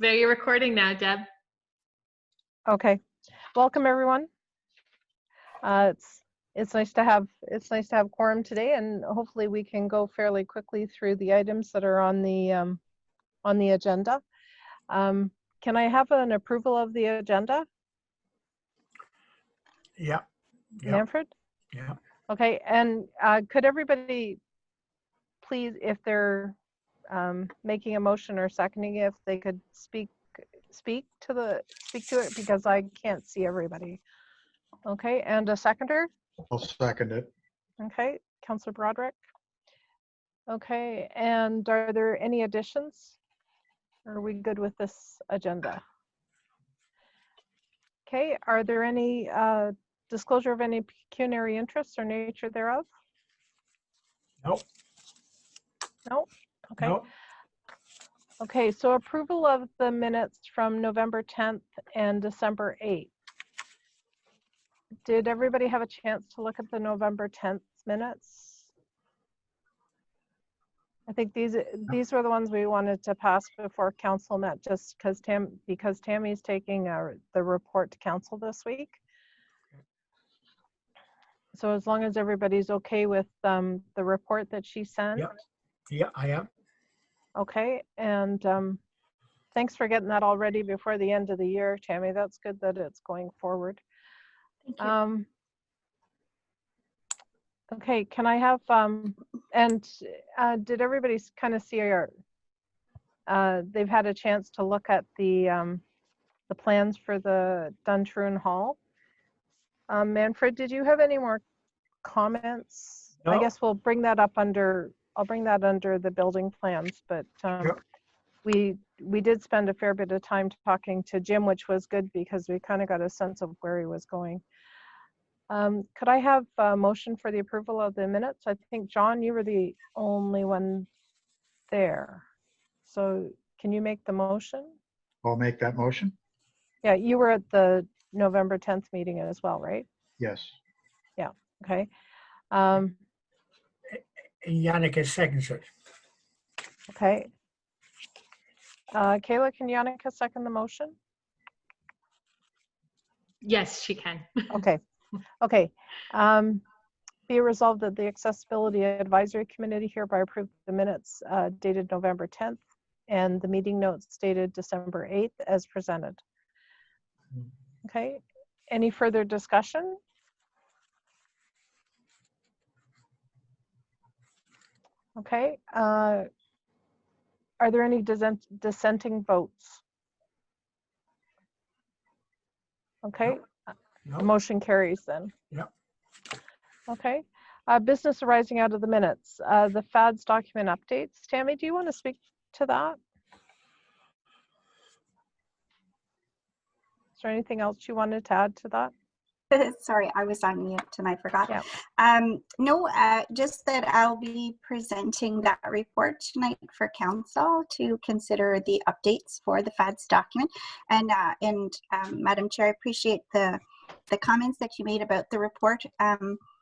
There, you're recording now, Deb. Okay, welcome everyone. It's nice to have quorum today, and hopefully we can go fairly quickly through the items that are on the agenda. Can I have an approval of the agenda? Yeah. Manfred? Yeah. Okay, and could everybody please, if they're making a motion or seconding it, if they could speak to it, because I can't see everybody. Okay, and a seconder? I'll second it. Okay, Councillor Broderick. Okay, and are there any additions? Are we good with this agenda? Okay, are there any disclosure of any pecuniary interests or nature thereof? Nope. No? Okay. Nope. Okay, so approval of the minutes from November 10th and December 8th. Did everybody have a chance to look at the November 10th minutes? I think these were the ones we wanted to pass before council met, just because Tammy's taking the report to council this week. So as long as everybody's okay with the report that she sent. Yep. Yeah, I am. Okay, and thanks for getting that all ready before the end of the year, Tammy. That's good that it's going forward. Thank you. Okay, can I have, did everybody kind of see our, they've had a chance to look at the plans for the Duntroon Hall. Manfred, did you have any more comments? No. I guess we'll bring that up under, I'll bring that under the building plans, but Yep. we did spend a fair bit of time talking to Jim, which was good because we kind of got a sense of where he was going. Could I have a motion for the approval of the minutes? I think, John, you were the only one there. So can you make the motion? I'll make that motion. Yeah, you were at the November 10th meeting as well, right? Yes. Yeah, okay. Yannick seconds it. Okay. Kayla, can Yannicka second the motion? Yes, she can. Okay. Okay. Be it resolved that the Accessibility Advisory Committee hereby approved the minutes dated November 10th and the meeting notes dated December 8th as presented. Okay. Any further discussion? Okay. Are there any dissenting votes? Okay. No. The motion carries then. Yep. Okay. Business arising out of the minutes. The FADS document updates. Tammy, do you want to speak to that? Is there anything else you wanted to add to that? Sorry, I was on mute and I forgot. Yeah. No, just that I'll be presenting that report tonight for council to consider the updates for the FADS document. And Madam Chair, I appreciate the comments that you made about the report.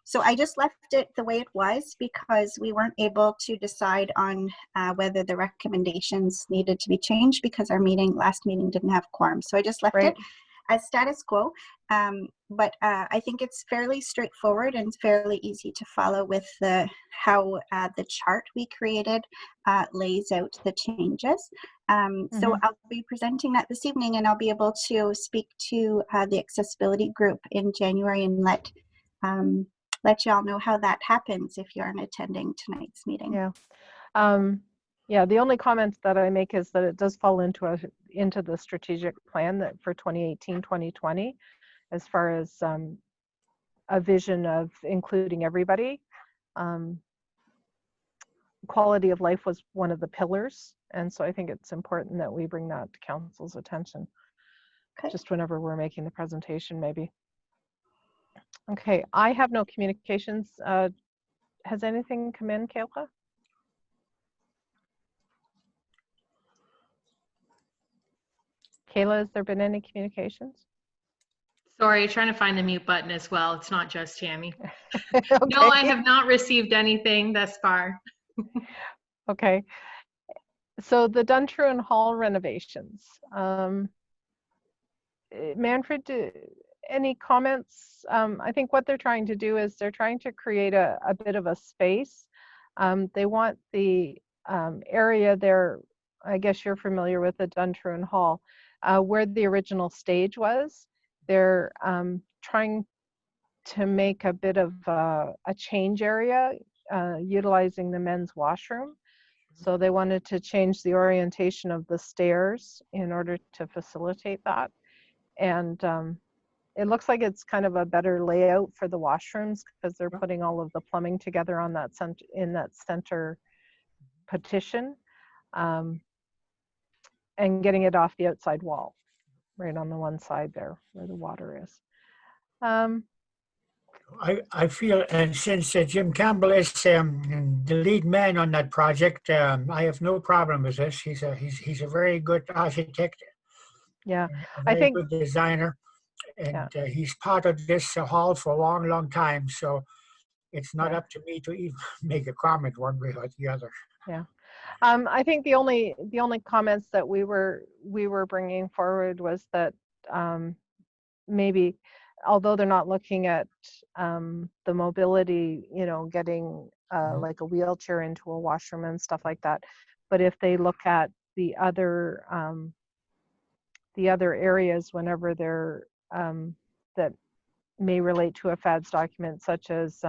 So I just left it the way it was because we weren't able to decide on whether the recommendations needed to be changed because our last meeting didn't have quorum. So I just left it as status quo. But I think it's fairly straightforward and fairly easy to follow with how the chart we created lays out the changes. So I'll be presenting that this evening, and I'll be able to speak to the accessibility group in January and let y'all know how that happens if you aren't attending tonight's meeting. Yeah. Yeah, the only comment that I make is that it does fall into the strategic plan that for 2018-2020, as far as a vision of including everybody. Quality of life was one of the pillars, and so I think it's important that we bring that to council's attention. Okay. Just whenever we're making the presentation, maybe. Okay, I have no communications. Has anything come in, Kayla? Kayla, has there been any communications? Sorry, trying to find the mute button as well. It's not just Tammy. Okay. No, I have not received anything thus far. Okay. So the Duntroon Hall renovations. Manfred, any comments? I think what they're trying to do is they're trying to create a bit of a space. They want the area there, I guess you're familiar with the Duntroon Hall, where the original stage was. They're trying to make a bit of a change area, utilizing the men's washroom. So they wanted to change the orientation of the stairs in order to facilitate that. And it looks like it's kind of a better layout for the washrooms because they're putting all of the plumbing together on that in that center partition, and getting it off the outside wall, right on the one side there where the water is. I feel, and since Jim Campbell is the lead man on that project, I have no problem with this. He's a very good architect, Yeah, a I very think, good designer, and he's part of this hall for a long, long time. So it's not up to me to even make a comment one way or the other. yeah. I think the only comments that we were bringing forward was that maybe, although they're not looking at the mobility, you know, getting like a wheelchair into a washroom and stuff like that, but if they look at the other areas whenever they're that may relate to a FADS document, such as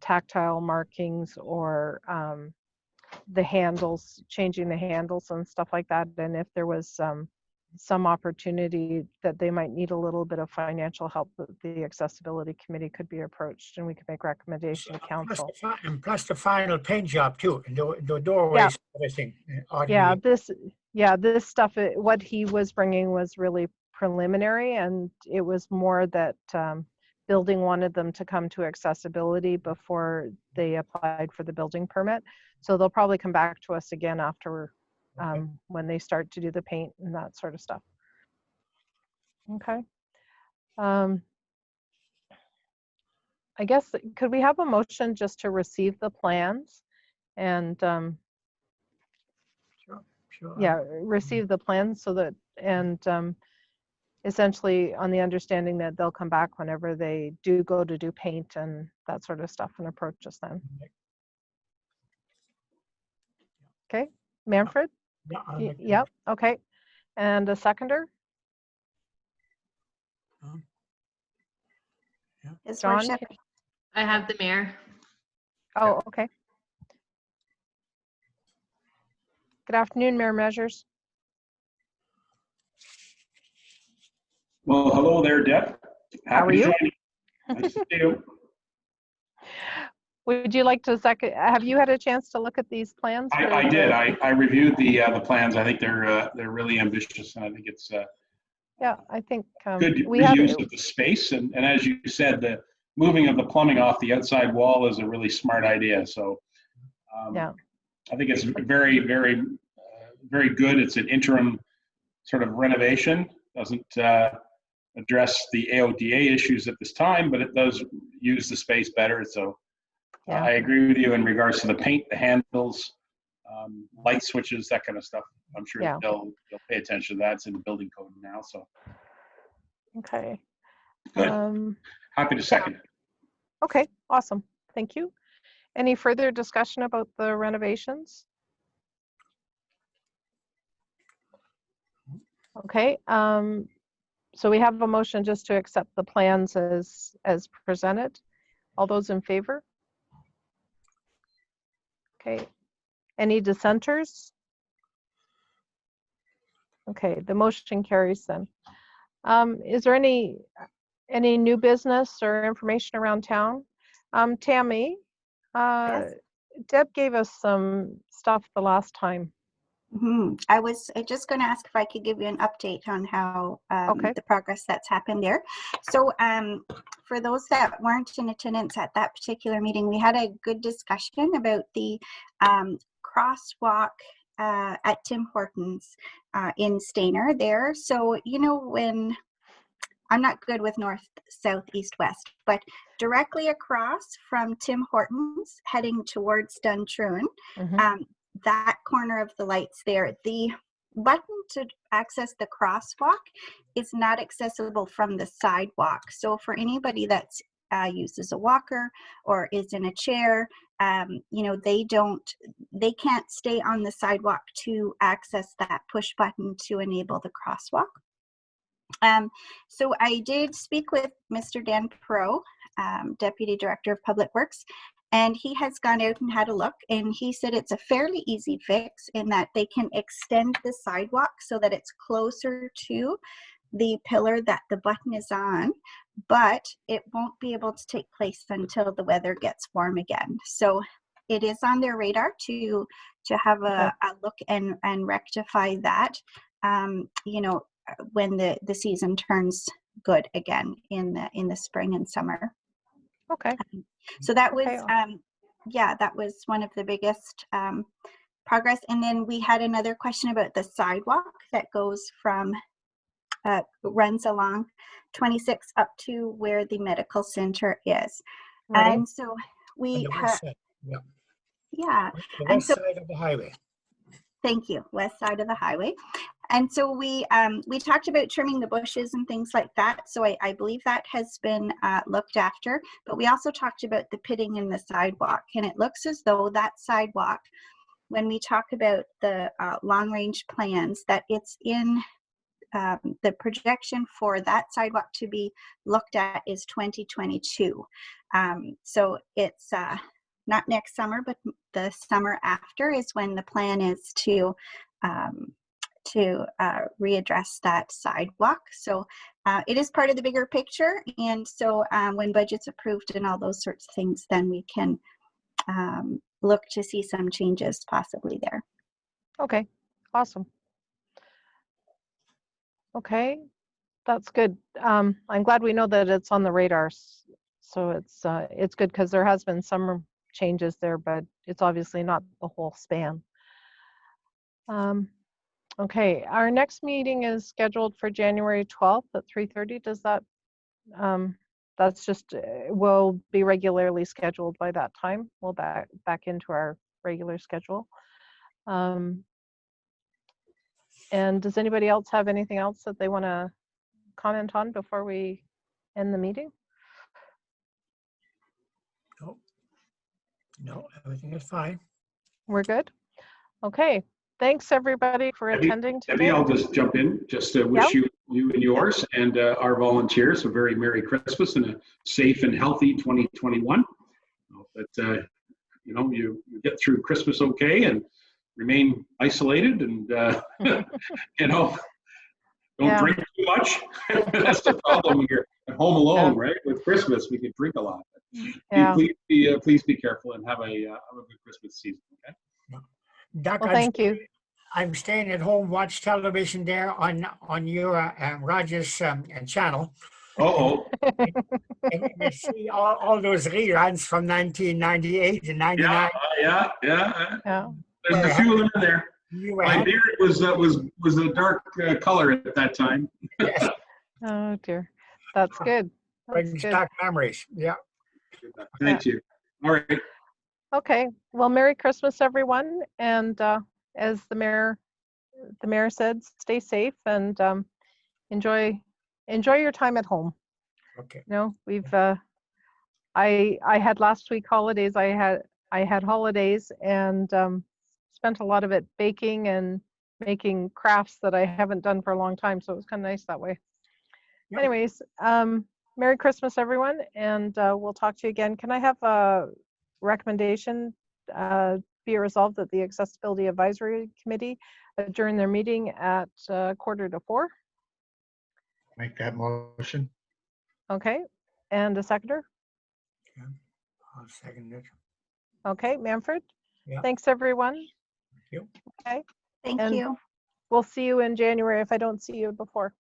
tactile markings or the handles, changing the handles and stuff like that. And if there was some opportunity that they might need a little bit of financial help, the accessibility committee could be approached and we could make recommendation to council. Plus the final paint job too, and the doorways, everything. This stuff, what he was bringing was really preliminary, and it was more that building wanted them to come to accessibility before they applied for the building permit. So they'll probably come back to us again after when they start to do the paint and that sort of stuff. Okay. I guess, could we have a motion just to receive the plans and Sure. receive the plans so that, and essentially on the understanding that they'll come back whenever they do go to do paint and that sort of stuff and approach us then. Okay, Manfred? Yeah, I'll make that. Yep, okay. And a seconder? His John? worship. I have the mayor. Oh, okay. Good afternoon, Mayor Measures. Well, hello there, Deb. How are Happy to you? join you. Nice to see you. Would you like to have you had a chance to look at these plans? I did. I reviewed the plans. I think they're really ambitious, and I think it's yeah, I think good use of the space. And as you said, the moving of the plumbing off the outside wall is a really smart idea. So I think it's very, very, very good. It's an interim sort of renovation. Doesn't address the AODA issues at this time, but it does use the space better. So I agree with you in regards to the paint, the handles, light switches, that kind of stuff. I'm sure they'll pay attention to that. It's in the building code now. So okay. Good. Happy to second it. Okay, awesome. Thank you. Any further discussion about the renovations? Okay, so we have a motion just to accept the plans as presented. All those in favor? Okay, any dissenters? Okay, the motion carries then. Is there any new business or information around town? Tammy, Yes. Deb gave us some stuff the last time. I was just going to ask if I could give you an update on how the progress that's happened there. So for those that weren't in attendance at that particular meeting, we had a good discussion about the crosswalk at Tim Hortons in Stainer there. So, you know, when I'm not good with north, south, east, west, but directly across from Tim Hortons heading towards Duntroon, that corner of the lights there. The button to access the crosswalk is not accessible from the sidewalk. So for anybody that's uses a walker or is in a chair, you know, they can't stay on the sidewalk to access that push button to enable the crosswalk. So I did speak with Mr. Dan Perot, Deputy Director of Public Works, and he has gone out and had a look, and he said it's a fairly easy fix in that they can extend the sidewalk so that it's closer to the pillar that the button is on, but it won't be able to take place until the weather gets warm again. So it is on their radar to have a look and rectify that, you know, when the season turns good again in the spring and summer. Okay. So that was, Okay. yeah, that was one of the biggest progress. And then we had another question about the sidewalk that goes from, runs along 26 up to where the medical center is. Right. And so On we the have, west side, yeah, yeah, the and west so side of the highway. thank you, west side of the highway. And so we talked about trimming the bushes and things like that. So I believe that has been looked after, but we also talked about the pitting in the sidewalk. And it looks as though that sidewalk, when we talk about the long range plans, that it's in the projection for that sidewalk to be looked at is 2022. So it's not next summer, but the summer after is when the plan is to readdress that sidewalk. So it is part of the bigger picture. And so when budget's approved and all those sorts of things, then we can look to see some changes possibly there. Okay. Awesome. Okay. That's good. I'm glad we know that it's on the radars. So it's good because there has been some changes there, but it's obviously not the whole span. Okay, our next meeting is scheduled for January 12th at 3:30. Does that, that's just, will be regularly scheduled by that time. We'll back into our regular schedule. And does anybody else have anything else that they want to comment on before we end the meeting? No, everything is fine. We're good? Okay, thanks everybody for attending Debbie, today. I'll just jump in, just to wish you and yours and our volunteers a very Merry Christmas and a safe and healthy 2021. Hope that you know, you get through Christmas okay and remain isolated and you know, don't drink too much. That's the problem when you're at home alone, right? With Christmas, we can drink a lot. Please be careful and have a good Christmas season. Okay. Doc, Well, thank you. I'm staying at home, watch television there on your Rogers channel. Uh-oh. And you see all those reruns from 1998 and 99. Yeah. Yeah. There's a few of them in there. My My beard was a dark color at that time. yes, Oh dear, that's good. That's brings good. back memories. Yeah. Thank you. All right. Okay, well, Merry Christmas, everyone. And as the mayor said, stay safe and enjoy your time at home. Okay. You know, we've I had last week holidays. I had holidays and spent a lot of it baking and making crafts that I haven't done for a long time. So it was kind of nice that way. Yep. Anyways, Merry Christmas, everyone, and we'll talk to you again. Can I have a recommendation be it resolved that the Accessibility Advisory Committee adjourn their meeting at 3:45? Make that motion. Okay, and a seconder? I'll second it. Okay, Manfred? Yeah. Thanks, everyone. Thank you. Okay, Thank And- you. we'll see you in January if I don't see you before.